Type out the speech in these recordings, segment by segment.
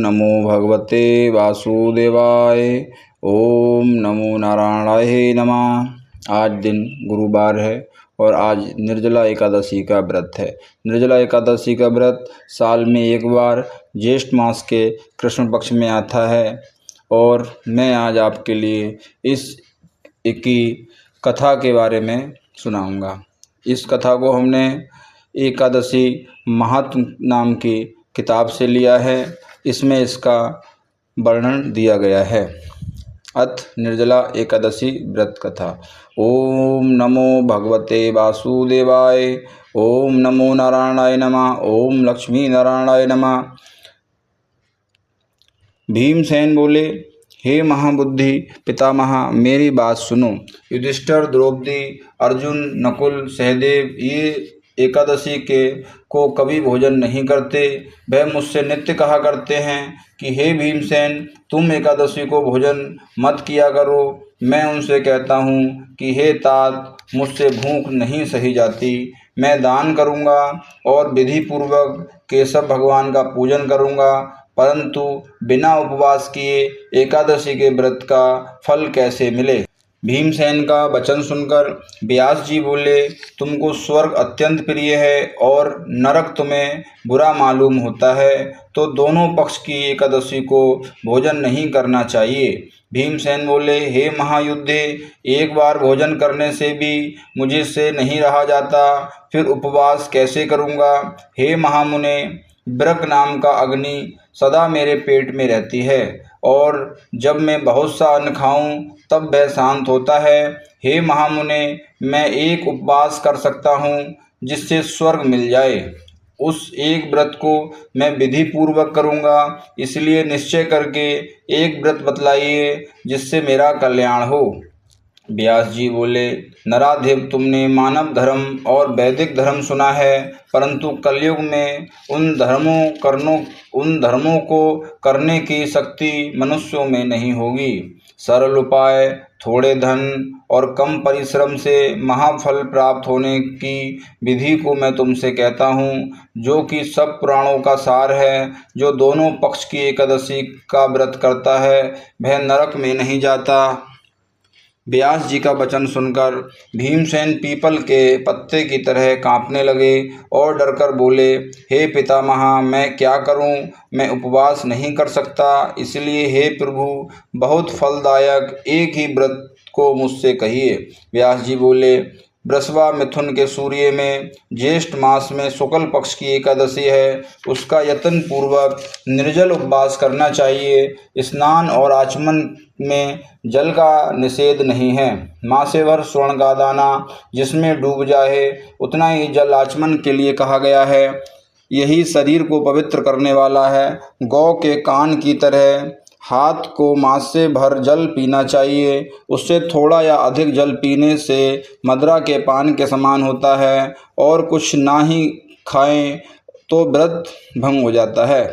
नमो भगवते वासुदेवाय। ओम नमो नारायणाय नमः। आज दिन गुरुवार है और आज निर्जला एकादशी का व्रत है। निर्जला एकादशी का व्रत साल में एक बार ज्येष्ठ मास के कृष्ण पक्ष में आता है और मैं आज आपके लिए इस की कथा के बारे में सुनाऊंगा। इस कथा को हमने एकादशी महात्म नाम की किताब से लिया है। इसमें इसका वर्णन दिया गया है। अथ निर्जला एकादशी व्रत कथा। ओम नमो भगवते वासुदेवाय। ओम नमो नारायणाय नमः। ओम लक्ष्मी नारायणाय नमः। भीमसेन बोले, हे महाबुद्धि पितामह, मेरी बात सुनो। युधिष्ठिर, द्रौपदी, अर्जुन, नकुल, सहदेव ये एकादशी के को कभी भोजन नहीं करते। वह मुझसे नित्य कहा करते हैं कि हे भीमसेन, तुम एकादशी को भोजन मत किया करो। मैं उनसे कहता हूँ कि हे तात, मुझसे भूख नहीं सही जाती। मैं दान करूँगा और विधि पूर्वक केशव भगवान का पूजन करूँगा, परंतु बिना उपवास किए एकादशी के व्रत का फल कैसे मिले। भीमसेन का वचन सुनकर व्यास जी बोले, तुमको स्वर्ग अत्यंत प्रिय है और नरक तुम्हें बुरा मालूम होता है, तो दोनों पक्ष की एकादशी को भोजन नहीं करना चाहिए। भीमसेन बोले, हे महायुद्धे, एक बार भोजन करने से भी मुझे से नहीं रहा जाता, फिर उपवास कैसे करूँगा। हे महामुने, ब्रक नाम का अग्नि सदा मेरे पेट में रहती है और जब मैं बहुत सा अन्न खाऊं तब वह शांत होता है। हे महामुने, मैं एक उपवास कर सकता हूँ जिससे स्वर्ग मिल जाए। उस एक व्रत को मैं विधि पूर्वक करूँगा, इसलिए निश्चय करके एक व्रत बतलाइए जिससे मेरा कल्याण हो। व्यास जी बोले, नराधिप, तुमने मानव धर्म और वैदिक धर्म सुना है, परंतु कलयुग में उन धर्मों को करने की शक्ति मनुष्यों में नहीं होगी। सरल उपाय, थोड़े धन और कम परिश्रम से महाफल प्राप्त होने की विधि को मैं तुमसे कहता हूँ, जो कि सब पुराणों का सार है। जो दोनों पक्ष की एकादशी का व्रत करता है वह नरक में नहीं जाता। व्यास जी का वचन सुनकर भीमसेन पीपल के पत्ते की तरह कांपने लगे और डरकर बोले, हे पितामह, मैं क्या करूं? मैं उपवास नहीं कर सकता, इसलिए हे प्रभु, बहुत फलदायक एक ही व्रत को मुझसे कहिए। व्यास जी बोले, वृषभा मिथुन के सूर्य में ज्येष्ठ मास में शुक्ल पक्ष की एकादशी है, उसका यत्न पूर्वक निर्जल उपवास करना चाहिए। स्नान और आचमन में जल का निषेध नहीं है। मासे भर स्वर्ण का दाना जिसमें डूब जाए उतना ही जल आचमन के लिए कहा गया है। यही शरीर को पवित्र करने वाला है। गौ के कान की तरह हाथ को मासे भर जल पीना चाहिए। उससे थोड़ा या अधिक जल पीने से मदिरा के पान के समान होता है और कुछ ना ही खाएं तो व्रत भंग हो जाता है।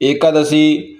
एकादशी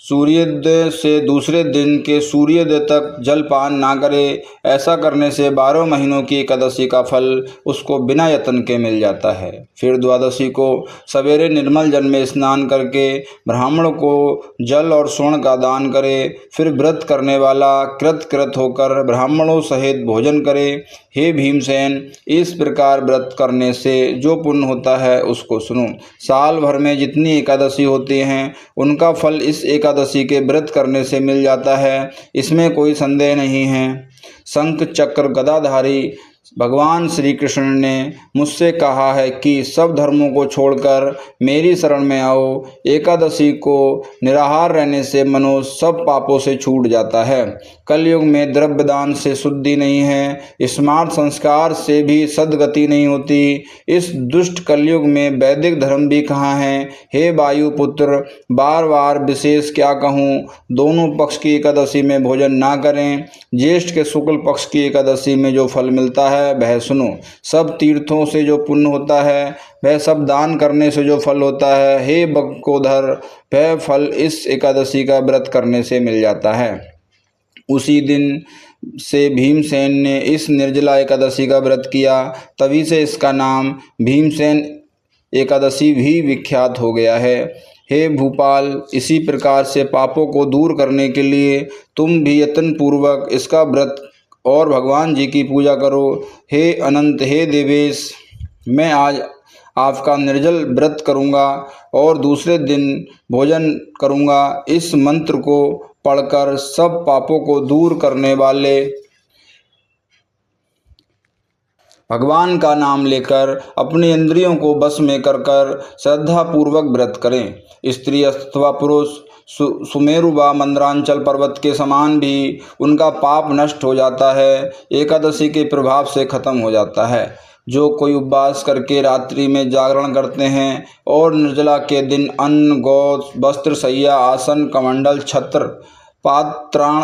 सूर्योदय से दूसरे दिन के सूर्योदय तक जलपान ना करे। ऐसा करने से 12 महीनों की एकादशी का फल उसको बिना यत्न के मिल जाता है। फिर द्वादशी को सवेरे निर्मल जल में स्नान करके ब्राह्मण को जल और स्वर्ण का दान करे। फिर व्रत करने वाला कृत होकर ब्राह्मणों सहित भोजन करे। हे भीमसेन, इस प्रकार व्रत करने से जो पुण्य होता है उसको सुनो। साल भर में जितनी एकादशी होती हैं उनका फल इस एकादशी के व्रत करने से मिल जाता है, इसमें कोई संदेह नहीं है। शंख चक्र गदाधारी भगवान श्री कृष्ण ने मुझसे कहा है कि सब धर्मों को छोड़कर मेरी शरण में आओ। एकादशी को निराहार रहने से मनुष्य सब पापों से छूट जाता है। कलयुग में द्रव्य दान से शुद्धि नहीं है, स्मार्ट संस्कार से भी सद्गति नहीं होती। इस दुष्ट कलयुग में वैदिक धर्म भी कहाँ है। हे वायुपुत्र, बार बार विशेष क्या कहूँ, दोनों पक्ष की एकादशी में भोजन ना करें। ज्येष्ठ के शुक्ल पक्ष की एकादशी में जो फल मिलता है वह सुनो। सब तीर्थों से जो पुण्य होता है, वह सब दान करने से जो फल होता है, हे बकोधर, वह फल इस एकादशी का व्रत करने से मिल जाता है। उसी दिन से भीमसेन ने इस निर्जला एकादशी का व्रत किया, तभी से इसका नाम भीमसेन एकादशी भी विख्यात हो गया है। हे भूपाल, इसी प्रकार से पापों को दूर करने के लिए तुम भी यत्न पूर्वक इसका व्रत और भगवान जी की पूजा करो। हे अनंत, हे देवेश, मैं आज आपका निर्जल व्रत करूँगा और दूसरे दिन भोजन करूँगा। इस मंत्र को पढ़कर सब पापों को दूर करने वाले भगवान का नाम लेकर अपने इंद्रियों को वश में कर श्रद्धा पूर्वक व्रत करें। स्त्री अथवा पुरुष सुमेरु व मंदरांचल पर्वत के समान भी उनका पाप नष्ट हो जाता है, एकादशी के प्रभाव से खत्म हो जाता है। जो कोई उपवास करके रात्रि में जागरण करते हैं और निर्जला के दिन अन्न, गौ, वस्त्र, शैया, आसन, कमंडल, छत्र, पात्राण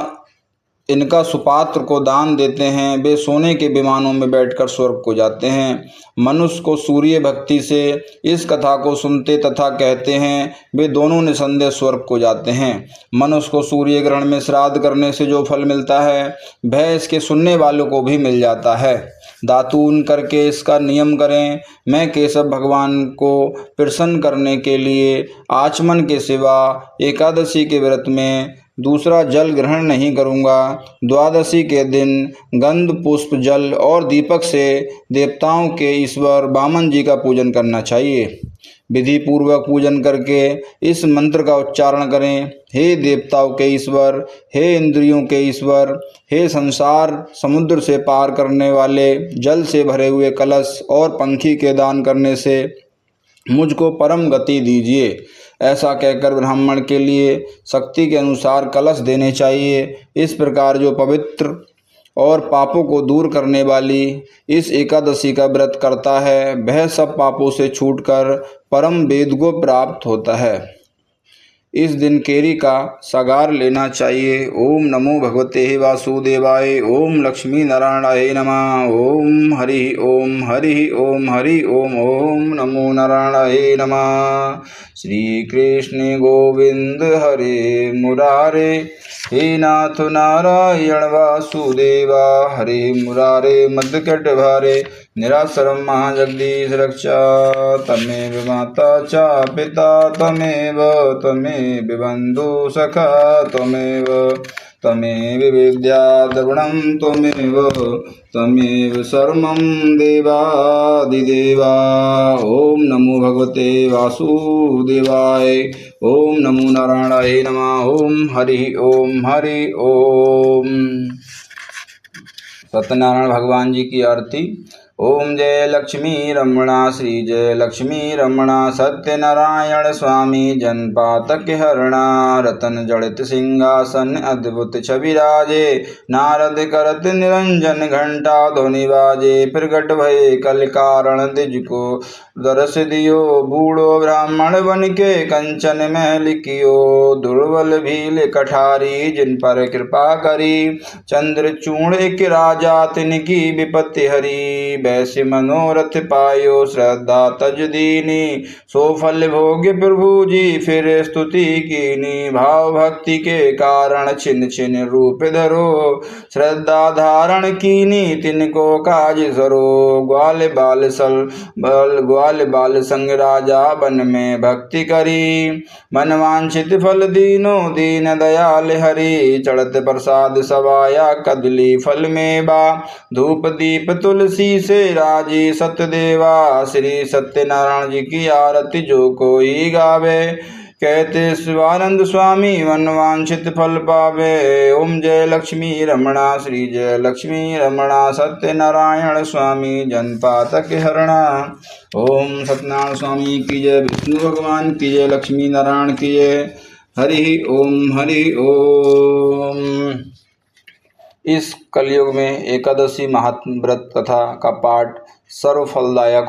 इनका सुपात्र को दान देते हैं, वे सोने के विमानों में बैठकर स्वर्ग को जाते हैं। मनुष्य को सूर्य भक्ति से इस कथा को सुनते तथा कहते हैं, वे दोनों निसंदेह स्वर्ग को जाते हैं। मनुष्य को सूर्य ग्रहण में श्राद्ध करने से जो फल मिलता है, वह इसके सुनने वालों को भी मिल जाता है। दातून करके इसका नियम करें। मैं केशव भगवान को प्रसन्न करने के लिए आचमन के सिवा एकादशी के व्रत में दूसरा जल ग्रहण नहीं करूँगा। द्वादशी के दिन गंध, पुष्प, जल और दीपक से देवताओं के ईश्वर वामन जी का पूजन करना चाहिए। विधि पूर्वक पूजन करके इस मंत्र का उच्चारण करें। हे देवताओं के ईश्वर, हे इंद्रियों के ईश्वर, हे संसार समुद्र से पार करने वाले, जल से भरे हुए कलश और पंखी के दान करने से मुझको परम गति दीजिए। ऐसा कहकर ब्राह्मण के लिए शक्ति के अनुसार कलश देने चाहिए। इस प्रकार जो पवित्र और पापों को दूर करने वाली इस एकादशी का व्रत करता है, वह सब पापों से छूटकर परम वेद को प्राप्त होता है। इस दिन केरी का सागार लेना चाहिए। ओम नमो भगवते वासुदेवाय। ओम लक्ष्मी नारायणाय नमः। ओम हरि ओम हरि ओम हरि ओम। ओम नमो नारायणाय नमः। श्री कृष्ण गोविंद हरे मुरारे, हे नाथ नारायण वासुदेवा, हरे मुरारे मदकट भारे, निरासरम महाजगदीश रक्षा। तमेव माता च पिता तमेव, तमेव बंधु सखा तमेव, तमेव विद्या द्रविणं त्वमेव, तमेव सर्वं देवादिदेवा। ओम नमो भगवते वासुदेवाय। ओम नमो नारायणाय नमः। ओम हरि ओम हरि ओम। सत्यनारायण भगवान जी की आरती। ओम जय लक्ष्मी रमणा, श्री जय लक्ष्मी रमणा, सत्यनारायण स्वामी जनपातक हरणा, रतन जड़ित सिंहासन अद्भुत छवि राजे, नारद करत निरंजन घंटा ध्वनि बाजे, प्रगट भये कल कारण द्विज को दरस दियो, बूढ़ो ब्राह्मण बन के कंचन में लिखियो, दुर्बल भील कठारी जिन पर कृपा करी, चंद्रचूड़ एक राजा तिनकी विपत्ति हरी, वैसे मनोरथ पायो श्रद्धा तज दीनी, सो फल भोग्य प्रभु जी फिर स्तुति कीनी, भाव भक्ति के कारण छिन छिन रूप धरो, श्रद्धा धारण कीनी तिनको काज सरो, ग्वाल बाल संग राजा बन में भक्ति करी, मन वांछित फल दीनो दीन दयाल हरि, चढ़त प्रसाद सवाया कदली फल में बा, धूप दीप तुलसी से राजी सत्यदेवा, श्री सत्यनारायण जी की आरती जो कोई गावे, कहते शिवानंद स्वामी मन वांछित फल पावे। ओम जय लक्ष्मी रमणा, श्री जय लक्ष्मी रमणा, सत्यनारायण स्वामी जनपातक हरणा। ओम सत्यनारायण स्वामी की जय, विष्णु भगवान की जय, लक्ष्मी नारायण की जय। हरि ओम हरि ओम। इस कलयुग में एकादशी महात्म व्रत कथा का पाठ सर्व फलदायक